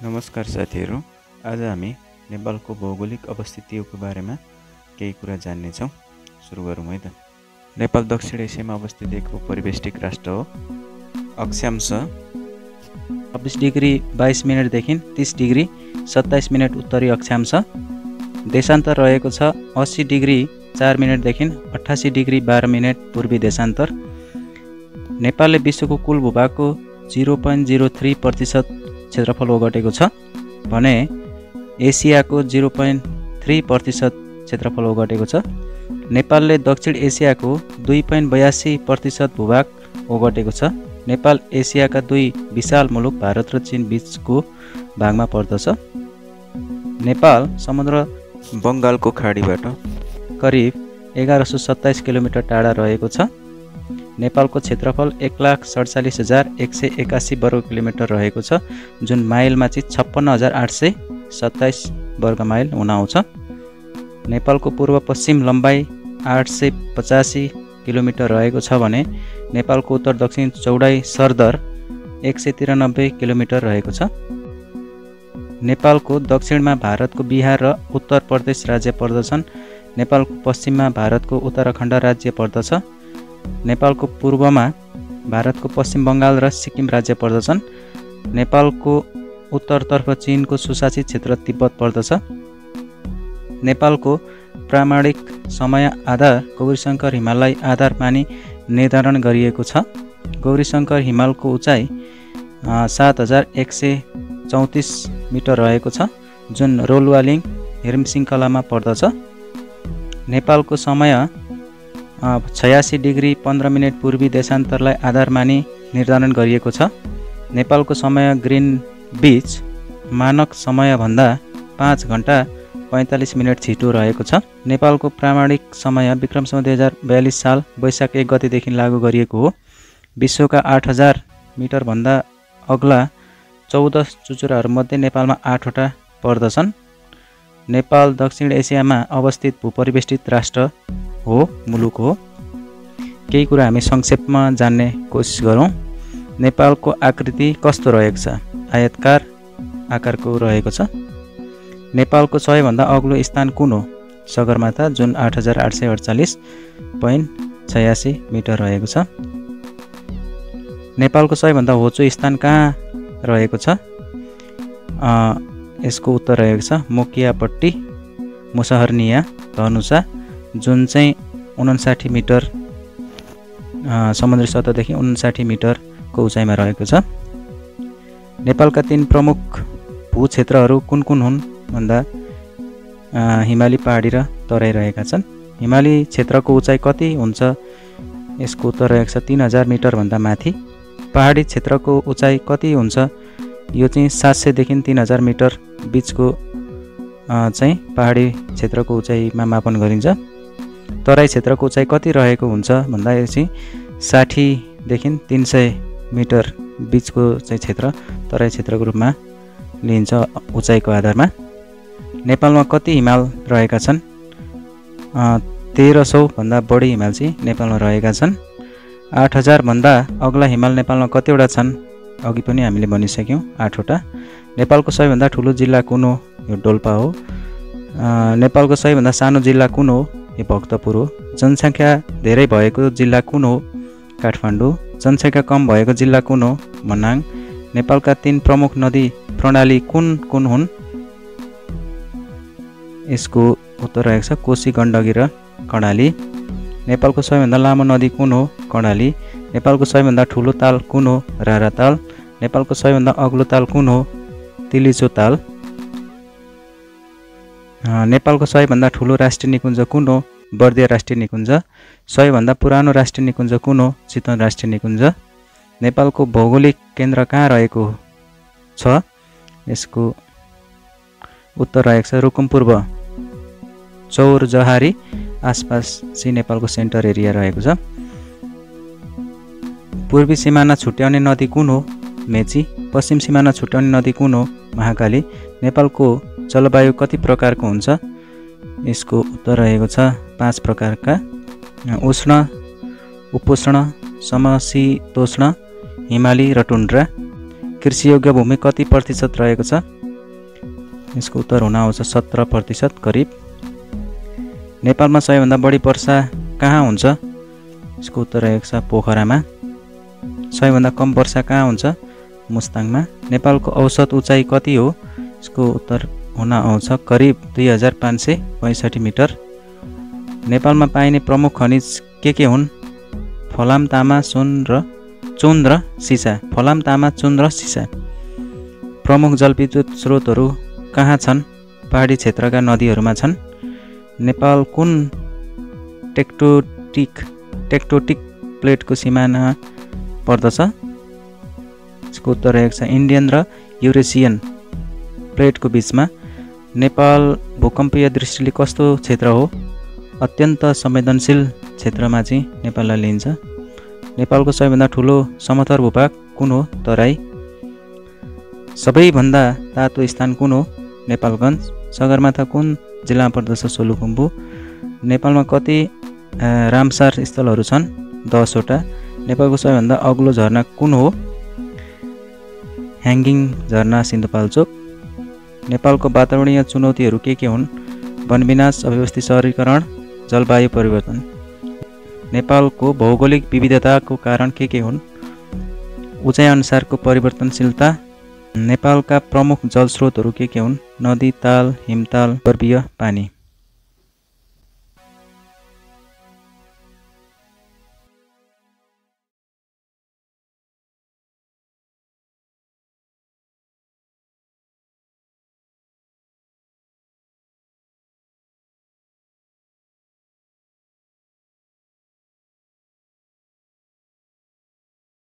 नमस्कार साथीहरू, आज हामी नेपालको भौगोलिक अवस्थितिको बारेमा केही कुरा जान्नेछौँ। सुरु गरौँ है त। नेपाल दक्षिण एसियामा अवस्थित एक परिवेष्टित राष्ट्र हो। अक्षांश 26 डिग्री 22 मिनेटदेखि 30 डिग्री 27 मिनेट उत्तरी अक्षांश। देशान्तर रहेको छ 80 डिग्री 4 मिनेटदेखि 88 डिग्री 12 मिनेट पूर्वी देशान्तर। नेपालले विश्वको कुल भूभागको 0.03% क्षेत्रफल ओगटेको छ भने एसियाको 0.3% क्षेत्रफल ओगटेको छ। नेपालले दक्षिण एसियाको 2.82% भूभाग ओगटेको छ। नेपाल एसियाका दुई विशाल मुलुक भारत र चीन बीचको भागमा पर्दछ। नेपाल समुद्र बङ्गालको खाडीबाट करिब 1127 किलोमिटर टाढा रहेको छ। नेपालको क्षेत्रफल 1,47,181 वर्ग किलोमिटर रहेको छ, जुन माइलमा चाहिँ 56,827 वर्ग माइल हुन आउँछ। नेपालको पूर्व पश्चिम लम्बाइ 885 किलोमिटर रहेको छ भने नेपालको उत्तर दक्षिण चौडाइ सरदर 193 किलोमिटर रहेको छ। नेपालको दक्षिणमा भारतको बिहार र उत्तर प्रदेश राज्य पर्दछन्। नेपालको पश्चिममा भारतको उत्तराखण्ड राज्य पर्दछ। नेपालको पूर्वमा भारतको पश्चिम बङ्गाल र सिक्किम राज्य पर्दछन्। नेपालको उत्तरतर्फ चीनको सुशासित क्षेत्र तिब्बत पर्दछ। नेपालको प्रामाणिक समय आधार गौरीशङ्कर हिमाललाई आधार मानी निर्धारण गरिएको छ। गौरीशङ्कर हिमालको उचाइ 7,134 मिटर रहेको छ, जुन रोलवालिङ हिमशृङ्खलामा पर्दछ। नेपालको समय 86 डिग्री 15 मिनेट पूर्वी देशान्तरलाई आधार मानी निर्धारण गरिएको छ। नेपालको समय ग्रिनविच मानक समयभन्दा 5 घण्टा 45 मिनट छिटो रहेको छ। नेपालको प्रामाणिक समय विक्रमसम्वत 2042 साल वैशाख 1 गतेदेखि लागू गरिएको हो। विश्वका 8,000 मिटरभन्दा अग्ला 14 चुचुराहरूमध्ये नेपालमा 8वटा पर्दछन्। नेपाल दक्षिण एसियामा अवस्थित भूपरिवेष्टित राष्ट्र हो, मुलुक हो। केही कुरा हामी संक्षेपमा जान्ने कोसिस गरौँ। नेपालको आकृति कस्तो रहेको छ? आयतकार आकारको रहेको छ। नेपालको सबैभन्दा अग्लो स्थान कुन हो? सगरमाथा, जुन 8,848.86 मिटर रहेको छ। नेपालको सबैभन्दा होचो स्थान कहाँ रहेको छ? यसको उत्तर रहेको छ मोकियापट्टी, मुसहरनिया, धनुषा, जुन चाहिँ 59 मिटर समुद्री सतहदेखि 59 मिटरको उचाइमा रहेको छ। नेपालका 3 प्रमुख भूक्षेत्रहरू कुन कुन हुन् भन्दा हिमाली, पहाडी र तराई रहेका छन्। हिमाली क्षेत्रको उचाइ कति हुन्छ? यसको उत्तर रहेको छ 3,000 मिटरभन्दा माथि। पहाडी क्षेत्रको उचाइ कति हुन्छ? यो चाहिँ 700 देखि 3,000 मिटर बिचको चाहिँ पहाडी क्षेत्रको उचाइमा मापन गरिन्छ। तराई क्षेत्रको उचाइ कति रहेको हुन्छ भन्दा यो चाहिँ 60 देखि 300 मिटर बिचको चाहिँ क्षेत्र तराई क्षेत्रको रूपमा लिइन्छ उचाइको आधारमा। नेपालमा कति हिमाल रहेका छन्? 1300 भन्दा बढी हिमाल चाहिँ नेपालमा रहेका छन्। 8,000 भन्दा अग्ला हिमाल नेपालमा कतिवटा छन्? अघि पनि हामीले भनिसक्यौँ, 8वटा। नेपालको सबैभन्दा ठुलो जिल्ला कुन हो? यो डोल्पा हो। नेपालको सबैभन्दा सानो जिल्ला कुन हो? यो भक्तपुर हो। जनसङ्ख्या धेरै भएको जिल्ला कुन हो? काठमाडौँ। जनसङ्ख्या कम भएको जिल्ला कुन हो? मनाङ। नेपालका 3 प्रमुख नदी प्रणाली कुन कुन हुन्? यसको उत्तर रहेको छ कोशी, गण्डकी र कर्णाली। नेपालको सबैभन्दा लामो नदी कुन हो? कर्णाली। नेपालको सबैभन्दा ठुलो ताल कुन हो? राराताल। नेपालको सबैभन्दा अग्लो ताल कुन हो? तिलिचो ताल। नेपालको सबैभन्दा ठुलो राष्ट्रिय निकुञ्ज कुन हो? बर्दिया राष्ट्रिय निकुञ्ज। सबैभन्दा पुरानो राष्ट्रिय निकुञ्ज कुन हो? चितवन राष्ट्रिय निकुञ्ज। नेपालको भौगोलिक केन्द्र कहाँ रहेको छ? यसको उत्तर रहेको छ रुकुम पूर्व चौरजहारी आसपास चाहिँ नेपालको सेन्टर एरिया रहेको छ। पूर्वी सिमाना छुट्याउने नदी कुन हो? मेची। पश्चिम सिमाना छुट्याउने नदी कुन हो? महाकाली। नेपालको जलवायु कति प्रकारको हुन्छ? यसको उत्तर रहेको छ 5 प्रकारका: उष्ण, उपोष्ण, समशीतोष्ण, हिमाली र टुन्ड्रा। कृषियोग्य भूमि कति प्रतिशत रहेको छ? यसको उत्तर हुन आउँछ 17% करिब। नेपालमा सबैभन्दा बढी वर्षा कहाँ हुन्छ? यसको उत्तर रहेको छ पोखरामा। सबैभन्दा कम वर्षा कहाँ हुन्छ? मुस्ताङमा। नेपालको औसत उचाइ कति हो? यसको उत्तर हुन आउँछ करिब 2565 मिटर। नेपालमा पाइने प्रमुख खनिज के हुन्? फलाम, तामा, चुन र सिसा। फलाम, तामा, चुन र सिसा। प्रमुख जलविद्युत स्रोतहरू कहाँ छन्? पहाडी क्षेत्रका नदीहरूमा छन्। नेपाल कुन टेक्टोटिक प्लेटको सिमाना पर्दछ? यसको उत्तर रहेको छ इन्डियन र युरेसियन प्लेटको बिचमा। नेपाल भूकम्पीय दृष्टिले कस्तो क्षेत्र हो? अत्यन्त संवेदनशील क्षेत्रमा चाहिँ नेपाललाई लिइन्छ। नेपालको सबैभन्दा ठुलो समथर भूभाग कुन हो? तराई। सबैभन्दा तातो स्थान कुन हो? नेपालगञ्ज। सगरमाथा कुन जिल्लामा पर्दछ? सोलुखुम्बु। नेपालमा कति रामसार स्थलहरू छन्? 10 वटा। नेपालको सबैभन्दा अग्लो झरना कुन हो? ह्याङ्गिङ झरना सिन्धुपाल्चोक। नेपालको वातावरणीय चुनौतीहरू के हुन्? वनविनाश, अव्यवस्थित सहरीकरण, जलवायु परिवर्तन। नेपालको भौगोलिक विविधताको कारण के हुन्? उचाइ अनुसारको परिवर्तनशीलता। नेपालका प्रमुख जलस्रोतहरू के हुन्? नदी, ताल, हिमताल, पर्वतीय पानी।